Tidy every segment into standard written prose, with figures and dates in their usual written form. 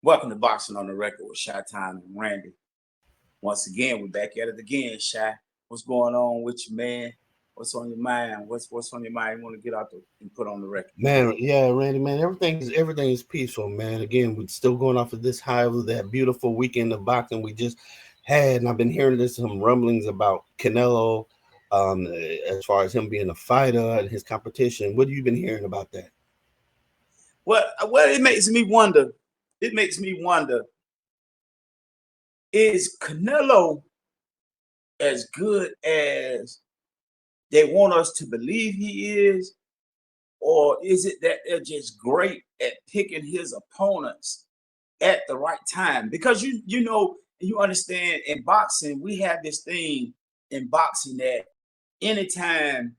Welcome to Boxing on the Record with Shy Time and Randy. Once again, we're back at it again, Shy. What's going on with you, man? What's on your mind? What's on your mind? You want to get out and put on the record? Man, yeah, Randy, man, everything is peaceful, man. Again, we're still going off of this high of that beautiful weekend of boxing we just had, and I've been hearing there's some rumblings about Canelo, as far as him being a fighter and his competition. What have you been hearing about that? Well, it makes me wonder. It makes me wonder: is Canelo as good as they want us to believe he is, or is it that they're just great at picking his opponents at the right time? Because you understand, in boxing we have this thing in boxing that anytime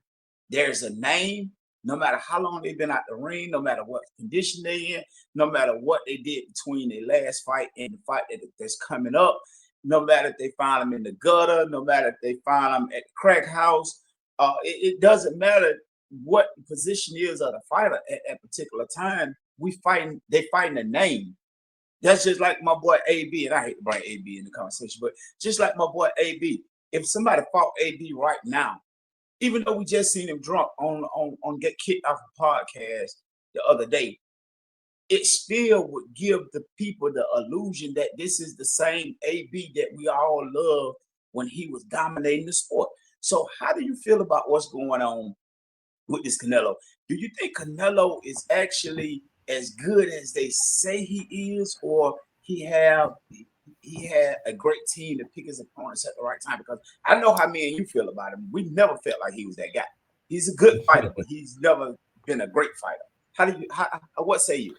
there's a name, no matter how long they've been out the ring, no matter what condition they in, no matter what they did between their last fight and the fight that's coming up, no matter if they find them in the gutter, no matter if they find them at the crack house, it doesn't matter what the position is of the fighter at that particular time. They fighting a name. That's just like my boy AB, and I hate to bring AB in the conversation, but just like my boy AB, if somebody fought AB right now, even though we just seen him drunk on get kicked off a podcast the other day, it still would give the people the illusion that this is the same AB that we all love when he was dominating the sport. So how do you feel about what's going on with this Canelo? Do you think Canelo is actually as good as they say he is, or he had a great team to pick his opponents at the right time? Because I know how me and you feel about him. We never felt like he was that guy. He's a good fighter, but he's never been a great fighter. What say you?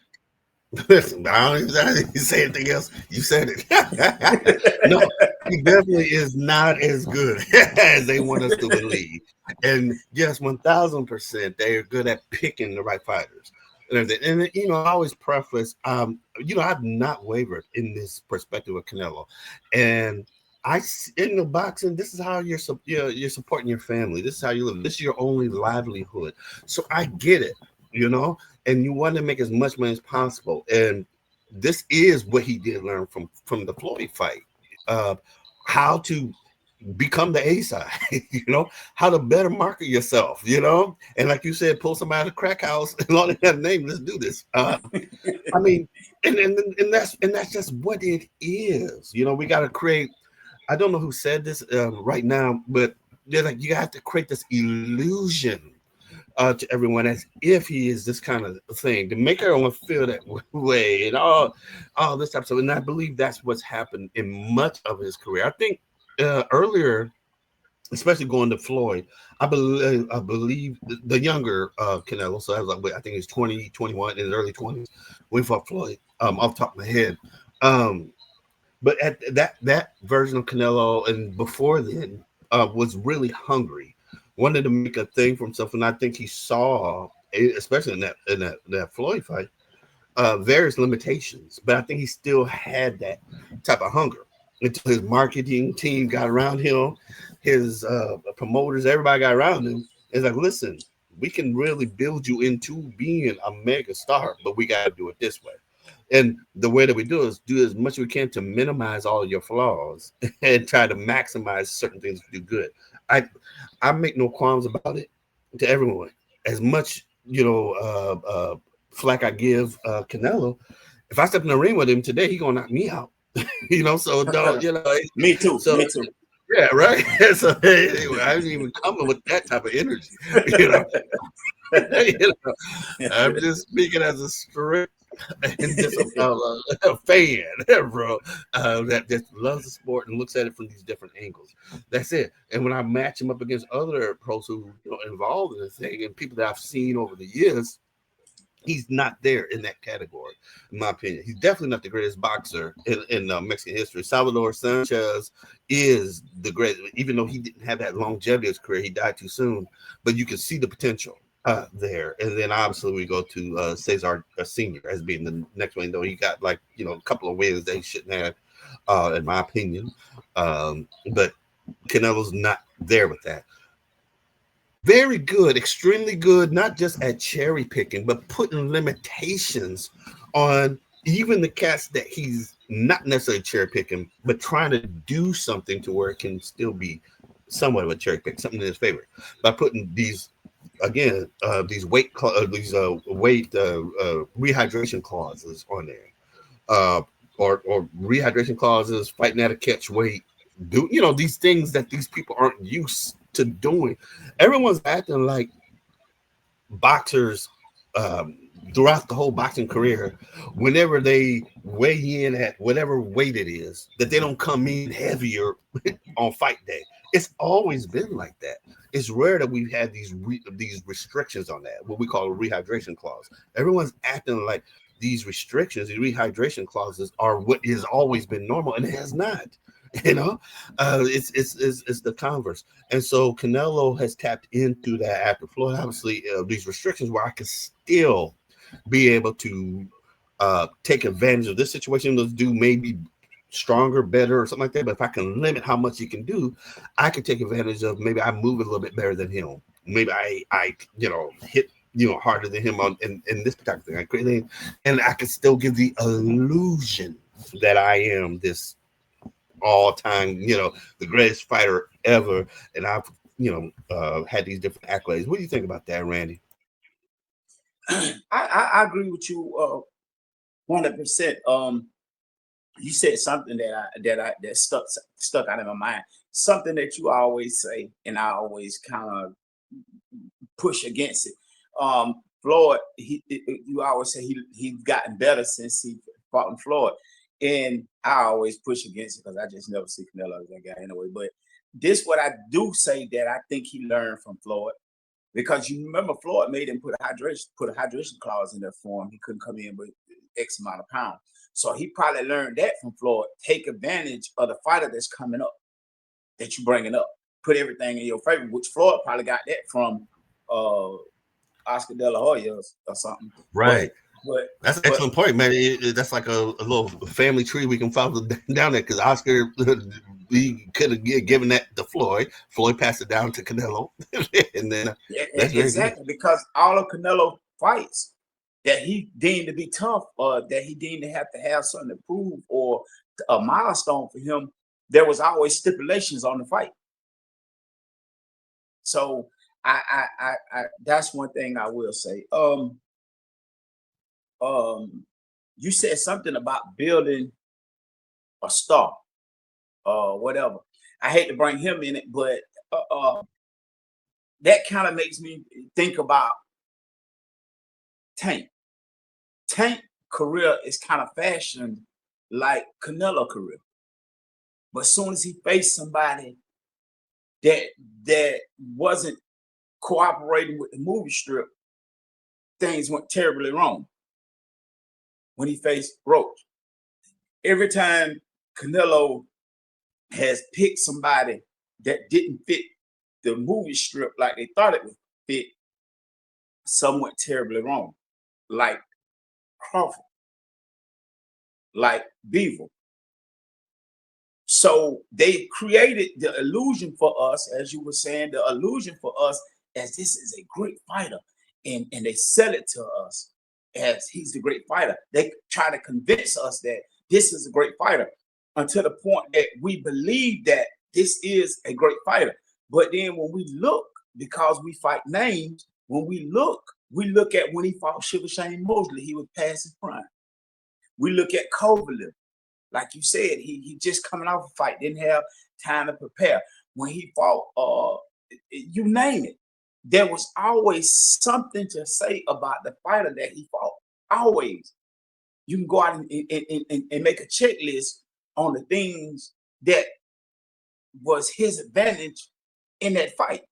Listen, I don't even say anything else. You said it. No, he definitely is not as good as they want us to believe. And yes, 1,000%, they are good at picking the right fighters. And I always preface, I've not wavered in this perspective of Canelo. And in the boxing, this is how you're supporting your family. This is how you live. This is your only livelihood. So I get it, and you want to make as much money as possible. And this is what he did learn from the Floyd fight, how to become the A side, how to better market yourself, and like you said, pull somebody out of the crack house and all they have a name. Let's do this. I mean, and that's just what it is. We got to create. I don't know who said this right now, but they're like, you have to create this illusion to everyone as if he is this kind of thing to make everyone feel that way and all this type of stuff. And I believe that's what's happened in much of his career. I think earlier, especially going to Floyd, I believe the younger Canelo, so I think he's 20, 21 in his early 20s when he fought Floyd, off the top of my head. But at that version of Canelo and before then was really hungry, wanted to make a thing for himself, and I think he saw, especially in that Floyd fight, various limitations. But I think he still had that type of hunger until his marketing team got around him, his promoters, everybody got around him. It's like, listen, we can really build you into being a mega star, but we got to do it this way. And the way that we do is do as much as we can to minimize all of your flaws and try to maximize certain things to do good. I make no qualms about it to everyone. As much, flack I give Canelo, if I step in the ring with him today, he gonna knock me out. So don't, Me too. So, me too. Yeah, right. So anyway, I didn't even come with that type of energy. I'm just speaking as a strict and just a fan, bro, that just loves the sport and looks at it from these different angles. That's it. And when I match him up against other pros who involved in the thing and people that I've seen over the years, he's not there in that category, in my opinion. He's definitely not the greatest boxer in Mexican history. Salvador Sanchez is the greatest, even though he didn't have that longevity of his career. He died too soon, but you can see the potential there. And then obviously we go to Cesar Sr. as being the next one, though he got a couple of wins that he shouldn't have, in my opinion. But Canelo's not there with that. Very good, extremely good, not just at cherry picking, but putting limitations on even the cats that he's not necessarily cherry picking, but trying to do something to where it can still be somewhat of a cherry pick, something in his favor by putting these again these weight rehydration clauses on there, uh, or rehydration clauses, fighting at a catch weight, do these things that these people aren't used to doing. Everyone's acting like boxers throughout the whole boxing career, whenever they weigh in at whatever weight it is, that they don't come in heavier on fight day. It's always been like that. It's rare that we've had these restrictions on that, what we call a rehydration clause. Everyone's acting like these restrictions, these rehydration clauses, are what has always been normal, and it has not. You know, it's the converse. And so Canelo has tapped into that after Floyd. Obviously, these restrictions where I can still be able to take advantage of this situation. Those do maybe stronger, better, or something like that. But if I can limit how much you can do, I can take advantage of maybe I move a little bit better than him. Maybe I hit harder than him in this particular thing, and I can still give the illusion that I am this all time, the greatest fighter ever. And I've, had these different accolades. What do you think about that, Randy? I agree with you 100%. You said something that stuck out in my mind. Something that you always say, and I always kind of push against it. Floyd, you always say he's gotten better since he fought in Floyd, and I always push against it because I just never see Canelo as that guy anyway. But this what I do say that I think he learned from Floyd, because you remember Floyd made him put a hydration clause in there for him. He couldn't come in with X amount of pounds. So he probably learned that from Floyd. Take advantage of the fighter that's coming up, that you bringing up. Put everything in your favor, which Floyd probably got that from uh, Oscar De La Hoya or something. Right. But That's an but excellent point, man. That's like a little family tree we can follow down there because Oscar, we could have given that to Floyd. Floyd passed it down to Canelo, and then that's very good. exactly, because all of Canelo fights that he deemed to be tough, or that he deemed to have something to prove, or a milestone for him, there was always stipulations on the fight. So I that's one thing I will say. You said something about building a star or whatever. I hate to bring him in it, but uh, uh, that kind of makes me think about Tank. Tank career is kind of fashioned like Canelo career, but as soon as he faced somebody that that wasn't cooperating with the movie strip, things went terribly wrong. When he faced Roach, every time Canelo has picked somebody that didn't fit the movie strip like they thought it would fit, somewhat terribly wrong. Like Crawford, like Beaver. So they created the illusion for us, as you were saying, the illusion for us as this is a great fighter. And they sell it to us as he's the great fighter. They try to convince us that this is a great fighter until the point that we believe that this is a great fighter. But then when we look, because we fight names, when we look at when he fought Sugar Shane Mosley, he was past his prime. We look at Kovalev, like you said, he just coming off a fight, didn't have time to prepare. When he fought, you name it, there was always something to say about the fighter that he fought. Always, you can go out and make a checklist on the things that was his advantage in that fight,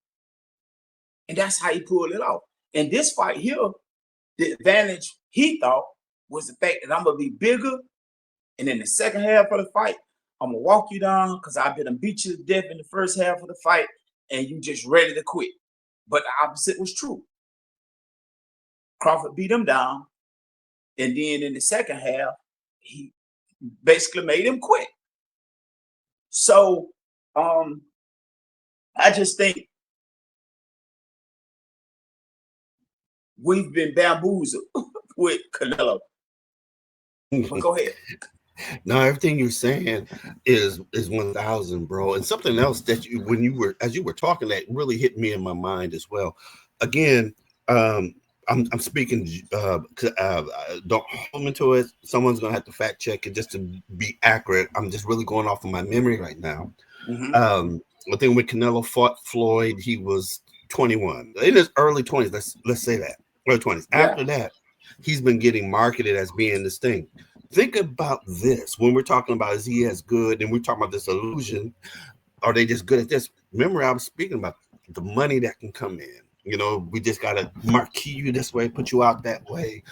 and that's how he pulled it off. And this fight here, the advantage he thought was the fact that I'm gonna be bigger. And in the second half of the fight, I'm gonna walk you down because I've been beat you to death in the first half of the fight, and you just ready to quit. But the opposite was true. Crawford beat him down, and then in the second half, he basically made him quit. So I just think we've been bamboozled with Canelo. But go ahead. No, everything you're saying is 1,000, bro. And something else that you when you were as you were talking that really hit me in my mind as well. Again, um, I'm speaking. Don't hold me to it. Someone's gonna have to fact check it just to be accurate. I'm just really going off of my memory right now. Mm-hmm. I think when Canelo fought Floyd, he was 21 in his early 20s. Let's say that early 20s. Yeah. After that, he's been getting marketed as being this thing. Think about this when we're talking about is he as good, and we're talking about this illusion. Are they just good at this? Remember, I was speaking about the money that can come in. You know, we just gotta marquee you this way, put you out that way.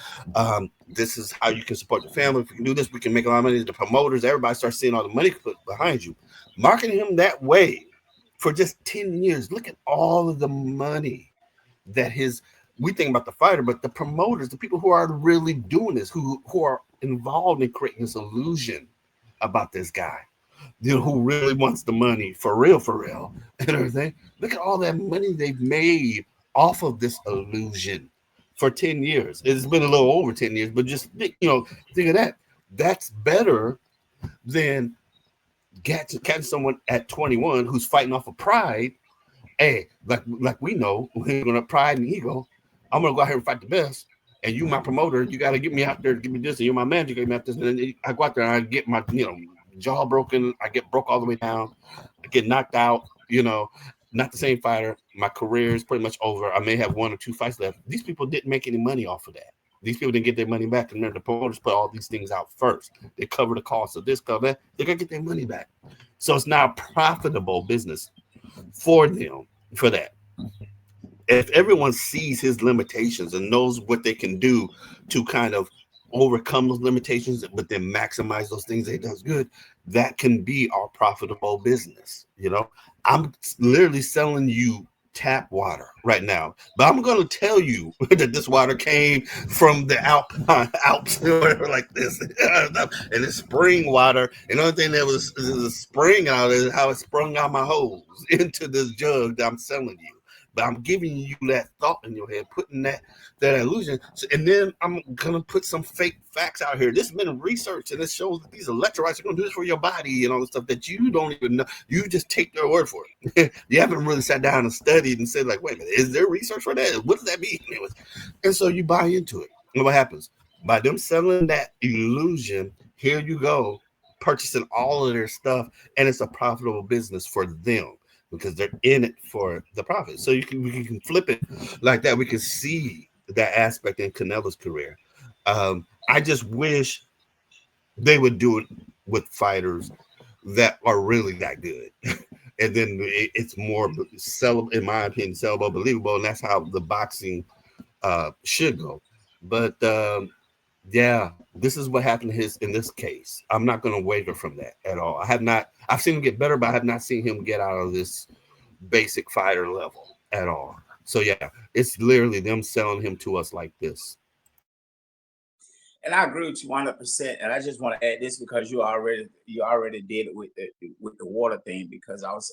This is how you can support the family. If we can do this, we can make a lot of money. The promoters, everybody starts seeing all the money put behind you. Marketing him that way for just 10 years. Look at all of the money that his we think about the fighter, but the promoters, the people who are really doing this, who are involved in creating this illusion about this guy, you know, who really wants the money for real, and everything. Look at all that money they've made off of this illusion for 10 years. It's been a little over 10 years, but just think of that. That's better than catching someone at 21 who's fighting off of pride. Hey, like we know, we're gonna pride and ego. I'm gonna go out here and fight the best. And you, my promoter, you got to get me out there, give me this. And you're my manager, get me out this. And then I go out there and I get my, jaw broken. I get broke all the way down. I get knocked out. Not the same fighter. My career is pretty much over. I may have one or two fights left. These people didn't make any money off of that. These people didn't get their money back. And then the promoters put all these things out first. They cover the cost of this, cover that. They're gonna get their money back. So it's now profitable business for them for that. If everyone sees his limitations and knows what they can do to kind of overcome those limitations, but then maximize those things that he does good, that can be our profitable business. I'm literally selling you tap water right now, but I'm going to tell you that this water came from the Alps or whatever like this, and it's spring water. And the only thing that was a spring out is how it sprung out my hose into this jug that I'm selling you. But I'm giving you that thought in your head, putting that illusion. And then I'm gonna put some fake facts out here. This has been research, and it shows that these electrolytes are gonna do this for your body and all the stuff that you don't even know. You just take their word for it. You haven't really sat down and studied and said, like, wait a minute, is there research for that? What does that mean? And so you buy into it. And what happens? By them selling that illusion, here you go, purchasing all of their stuff, and it's a profitable business for them because they're in it for the profit. So we can flip it like that. We can see that aspect in Canelo's career. I just wish they would do it with fighters that are really that good. And then it's more sellable, in my opinion, sellable, believable, and that's how the boxing should go. But yeah, this is what happened in this case. I'm not going to waver from that at all. I've seen him get better, but I have not seen him get out of this basic fighter level at all. So yeah, it's literally them selling him to us like this. And I agree with you 100%. And I just want to add this because you already did it with the water thing, because I was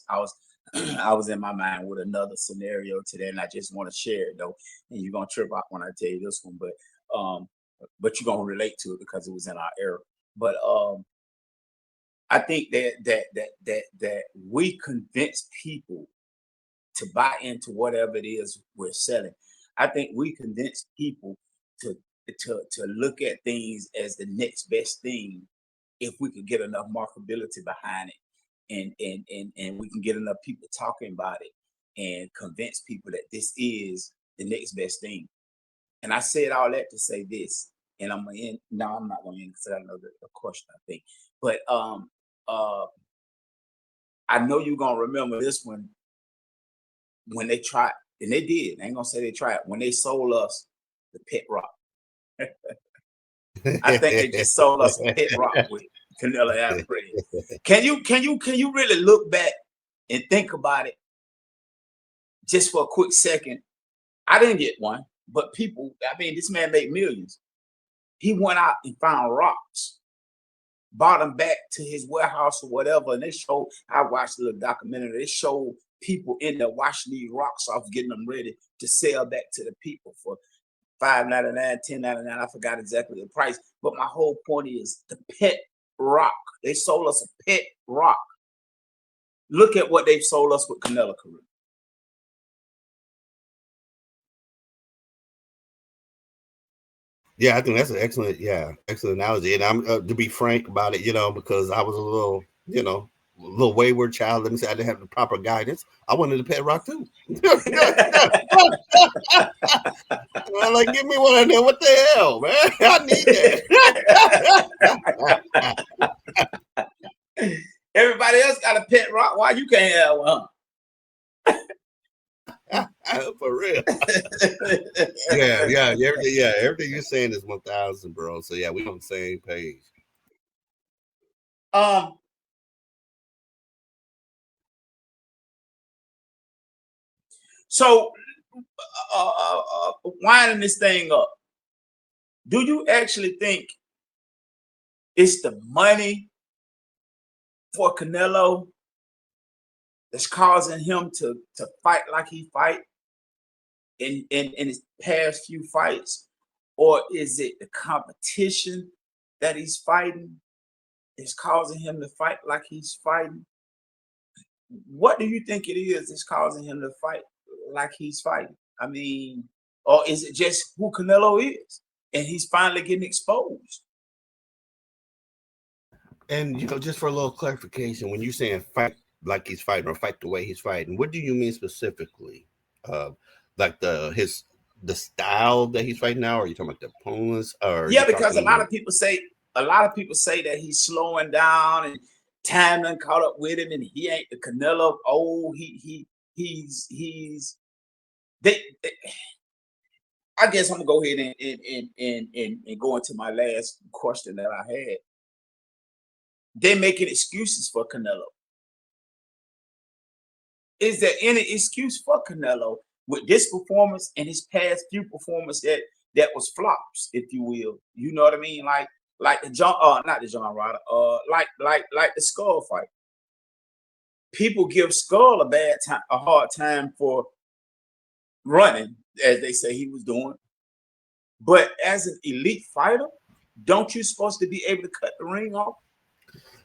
I was in my mind with another scenario today, and I just want to share it though. And you're gonna trip out when I tell you this one, but you're gonna relate to it because it was in our era. But I think that we convince people to buy into whatever it is we're selling. I think we convince people to to look at things as the next best thing if we could get enough marketability behind it, and we can get enough people talking about it and convince people that this is the next best thing. And I said all that to say this, and I'm gonna end. No, I'm not gonna end because I know the question, I think. But uh, I know you're gonna remember this one when they tried, and they did. I ain't gonna say they tried when they sold us the pet rock. I think they just sold us a pet rock with Canelo Alvarez. Can you really look back and think about it just for a quick second? I didn't get one, but people. I mean, this man made millions. He went out and found rocks, brought them back to his warehouse or whatever, and they showed. I watched a little documentary. They showed people in there washing these rocks off, getting them ready to sell back to the people $5.99, $10.99. I forgot exactly the price. But my whole point is the pet rock. They sold us a pet rock. Look at what they've sold us with Canelo career. Yeah, I think that's an excellent analogy. And I'm to be frank about it, because I was a little, a little wayward child. Let me say I didn't have the proper guidance. I wanted a pet rock too. Well, like, give me one of them. What the hell, man? I need that. Everybody else got a pet rock. Why you can't have one? For real. yeah. Everything you're saying is 1,000, bro. So yeah, we on the same page. So winding this thing up, do you actually think it's the money for Canelo that's causing him to fight like he fight in his past few fights? Or is it the competition that he's fighting is causing him to fight like he's fighting? What do you think it is that's causing him to fight like he's fighting? I mean, or is it just who Canelo is and he's finally getting exposed? And just for a little clarification, when you're saying fight like he's fighting or fight the way he's fighting, what do you mean specifically? Like the style that he's fighting now, or are you talking about the opponents? Or yeah, because a lot of people say that he's slowing down and time done caught up with him, and he ain't the Canelo. Oh, he's I guess I'm gonna go ahead and go into my last question that I had. They're making excuses for Canelo. Is there any excuse for Canelo with this performance and his past few performances that was flops, if you will? You know what I mean? Like the John, not the John Ryder, like the Skull fight. People give Skull a hard time for running, as they say he was doing. But as an elite fighter, don't you supposed to be able to cut the ring off?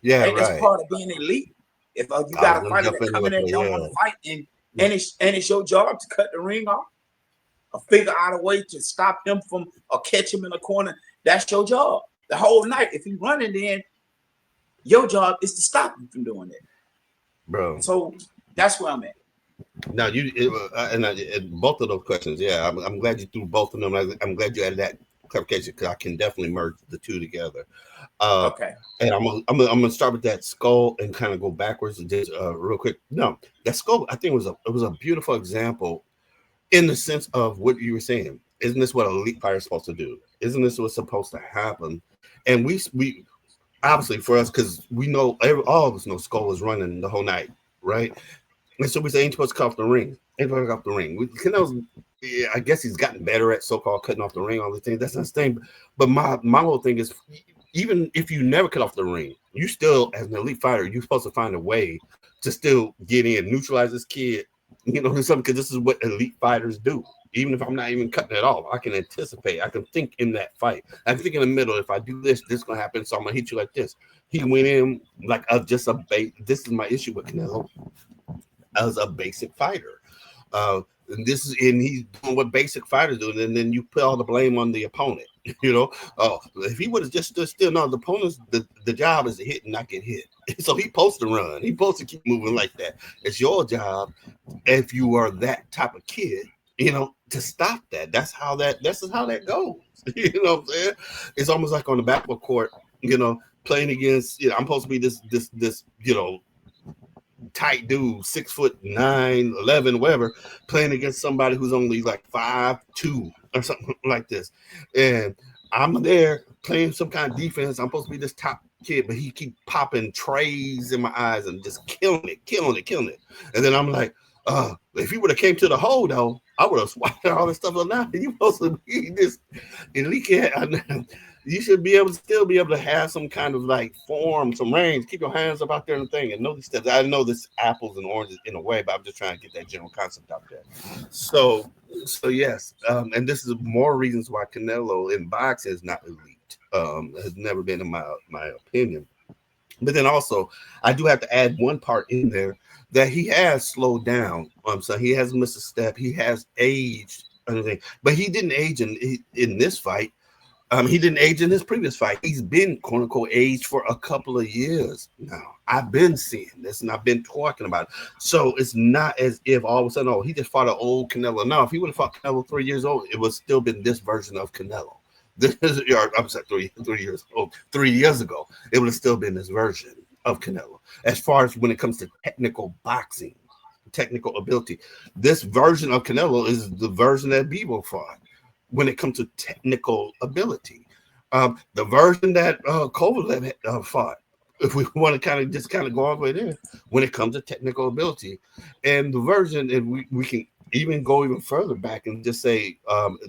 Yeah, right. That's part of being elite. If you got a fighter that come in there and don't want to fight, and it's your job to cut the ring off, or figure out a way to stop him from or catch him in the corner, that's your job. The whole night, if he's running, then your job is to stop him from doing that, bro. So that's where I'm at. Now and both of those questions, yeah, I'm glad you threw both of them. I'm glad you added that clarification because I can definitely merge the two together. Okay. And I'm gonna start with that Skull and kind of go backwards and just real quick. No, that Skull I think was a beautiful example in the sense of what you were saying. Isn't this what elite fighters supposed to do? Isn't this what's supposed to happen? And we obviously for us, because we know all of us know Skull was running the whole night, right? And so we say ain't supposed to cut off the ring. Ain't supposed to cut off the ring. Yeah, I guess he's gotten better at so-called cutting off the ring, all these things. That's not his thing. But my whole thing is, even if you never cut off the ring, you still, as an elite fighter, you're supposed to find a way to still get in, neutralize this kid, something, because this is what elite fighters do. Even if I'm not even cutting it off, I can anticipate. I can think in that fight. I can think in the middle. If I do this, this is going to happen. So I'm going to hit you like this. He went in like just a bait. This is my issue with Canelo as a basic fighter. And he's doing what basic fighters do, and then you put all the blame on the opponent. If he would have just stood still, no, the opponent's the job is to hit and not get hit. So he's supposed to run. He's supposed to keep moving like that. It's your job, if you are that type of kid, to stop that. That's how that goes. You know what I'm saying? It's almost like on the basketball court, playing against, I'm supposed to be this tight dude, 6'9", 11, whatever, playing against somebody who's only like 5'2" or something like this. And I'm there playing some kind of defense. I'm supposed to be this top kid, but he keep popping trays in my eyes and just killing it. And then I'm like, if he would have came to the hole though, I would have swatted all this stuff up. Now you supposed to be this elite kid. you should be able to still be able to have some kind of like form, some range. Keep your hands up out there and thing, and know these steps. I know this apples and oranges in a way, but I'm just trying to get that general concept out there. So, so yes, and this is more reasons why Canelo in boxing is not elite. Has never been in my opinion. But then also, I do have to add one part in there that he has slowed down. So he has missed a step. He has aged, everything, but he didn't age in this fight. He didn't age in his previous fight. He's been quote unquote aged for a couple of years now. I've been seeing this and I've been talking about it. So it's not as if all of a sudden, oh, he just fought an old Canelo. No, if he would have fought Canelo 3 years old, it would still been this version of Canelo. This is, I'm sorry, 3 years old, 3 years ago, it would have still been this version of Canelo. As far as when it comes to technical boxing, technical ability, this version of Canelo is the version that Bebo fought when it comes to technical ability. The version that Kovalev fought, if we want to kind of go all the way there, when it comes to technical ability, and the version, and we can even go even further back and just say,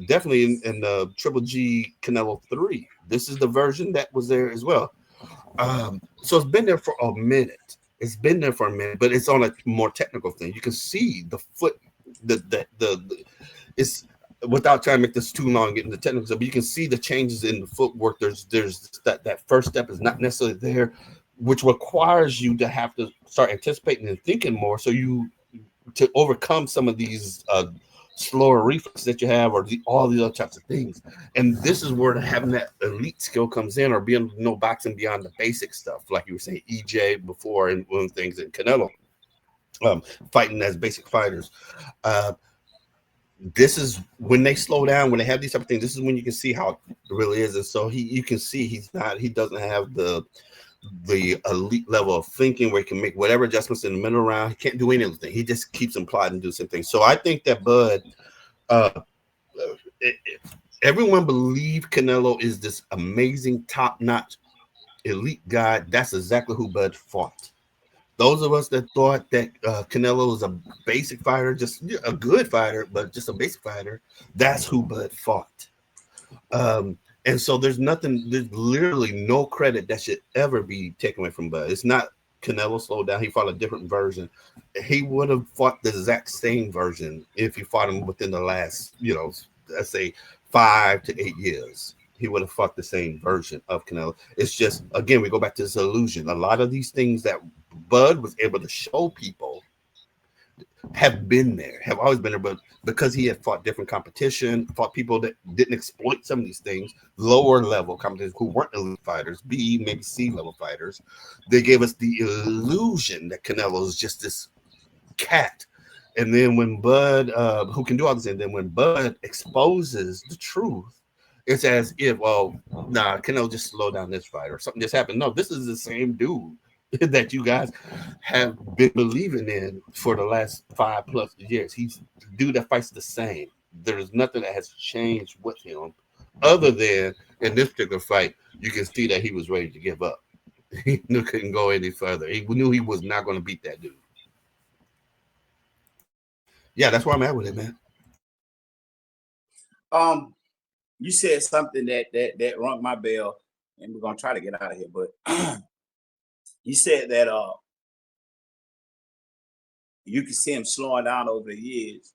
definitely in the Triple G Canelo 3, this is the version that was there as well. So it's been there for a minute. It's been there for a minute, but it's on a more technical thing. You can see the foot, the it's without trying to make this too long, getting the technical stuff, but you can see the changes in the footwork. There's that first step is not necessarily there, which requires you to have to start anticipating and thinking more, so you to overcome some of these slower reflexes that you have, or all the other types of things. And this is where having that elite skill comes in, or being able to know boxing beyond the basic stuff, like you were saying, EJ before, and one of the things in Canelo, um, fighting as basic fighters. Uh, this is when they slow down, when they have these type of things. This is when you can see how it really is. And so you can see he doesn't have the elite level of thinking where he can make whatever adjustments in the middle round. He can't do anything. He just keeps implying and do some things. So I think that Bud, uh, everyone believe Canelo is this amazing, top notch, elite guy. That's exactly who Bud fought. Those of us that thought that Canelo was a basic fighter, just a good fighter, but just a basic fighter, that's who Bud fought. And so there's literally no credit that should ever be taken away from Bud. It's not Canelo slowed down. He fought a different version. He would have fought the exact same version if he fought him within the last, let's say 5 to 8 years. He would have fought the same version of Canelo. It's just, again, we go back to this illusion. A lot of these things that Bud was able to show people have been there, have always been there, but because he had fought different competition, fought people that didn't exploit some of these things, lower level competition who weren't elite fighters, B, maybe C level fighters, they gave us the illusion that Canelo is just this cat. And then when Bud, who can do all this, and then when Bud exposes the truth, it's as if, well, nah, Canelo just slow down this fight or something just happened. No, this is the same dude that you guys have been believing in for the last 5+ years. He's the dude that fights the same. There's nothing that has changed with him, other than in this particular fight, you can see that he was ready to give up. He knew couldn't go any further. He knew he was not going to beat that dude. Yeah, that's where I'm at with it, man. Um, you said something that rung my bell, and we're gonna try to get out of here. But you said that you can see him slowing down over the years,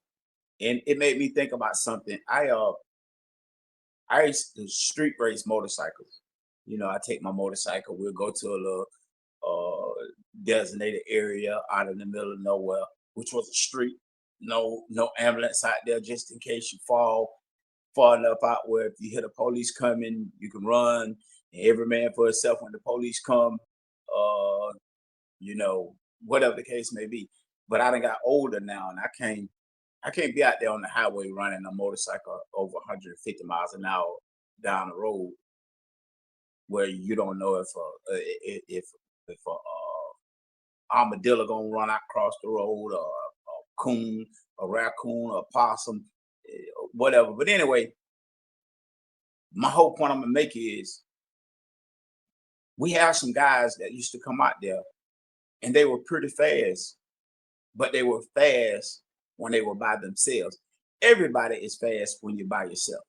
and it made me think about something. I used to street race motorcycles. I take my motorcycle. We'll go to a little designated area out in the middle of nowhere, which was a street. No ambulance out there just in case you fall far enough out where if you hear the police coming, you can run. And every man for himself when the police come. Uh, whatever the case may be. But I done got older now, and I can't be out there on the highway running a motorcycle over 150 miles an hour down the road where you don't know if a armadillo gonna run out across the road, or a coon, a raccoon, a possum, whatever. But anyway, my whole point I'm gonna make is we have some guys that used to come out there and they were pretty fast, but they were fast when they were by themselves. Everybody is fast when you're by yourself.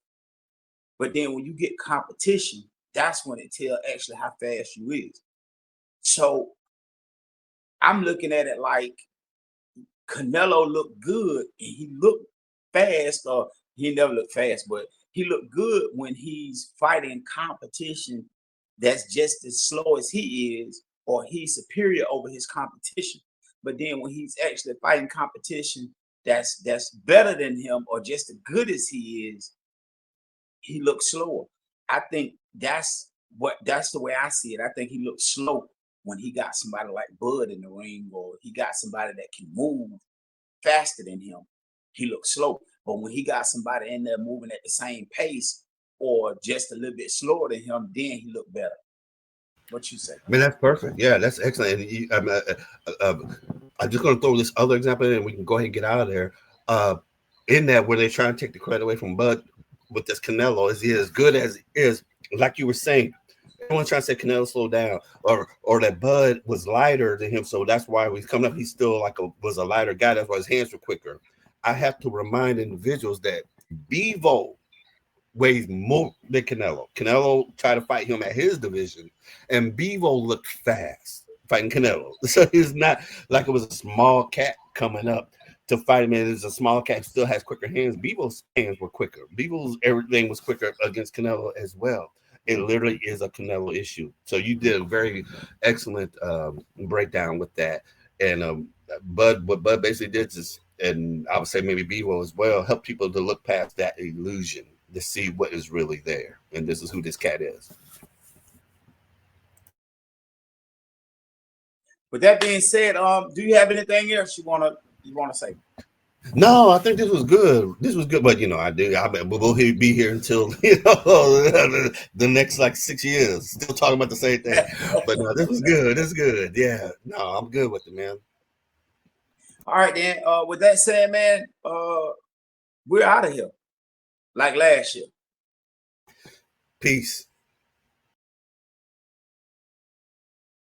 But then when you get competition, that's when it tells actually how fast you is. So I'm looking at it like Canelo looked good and he looked fast, or he never looked fast, but he looked good when he's fighting competition that's just as slow as he is, or he's superior over his competition. But then when he's actually fighting competition that's better than him or just as good as he is, he looks slower. I think that's the way I see it. I think he looks slow when he got somebody like Bud in the ring, or he got somebody that can move faster than him. He looks slow. But when he got somebody in there moving at the same pace or just a little bit slower than him, then he looked better. What you say? I mean, that's perfect. Yeah, that's excellent. And I'm just going to throw this other example in, and we can go ahead and get out of there. Uh, in that, where they're trying to take the credit away from Bud with this Canelo, is he as good as he is? Like you were saying, everyone's trying to say Canelo slowed down, or that Bud was lighter than him, so that's why he's coming up. He's still was a lighter guy. That's why his hands were quicker. I have to remind individuals that Bevo weighs more than Canelo. Canelo tried to fight him at his division, and Bevo looked fast fighting Canelo. So it's not like it was a small cat coming up to fight him. And it's a small cat, still has quicker hands. Bevo's hands were quicker. Bevo's everything was quicker against Canelo as well. It literally is a Canelo issue. So you did a very excellent breakdown with that. And what Bud basically did is, and I would say maybe Bevo as well, help people to look past that illusion to see what is really there. And this is who this cat is. With that being said, do you have anything else you wanna say? No, I think this was good. This was good, but I do. We'll be here until the next like 6 years, still talking about the same thing. But no, this was good. This is good. Yeah, no, I'm good with it, man. All right, then. With that said, man, we're out of here like last year. Peace.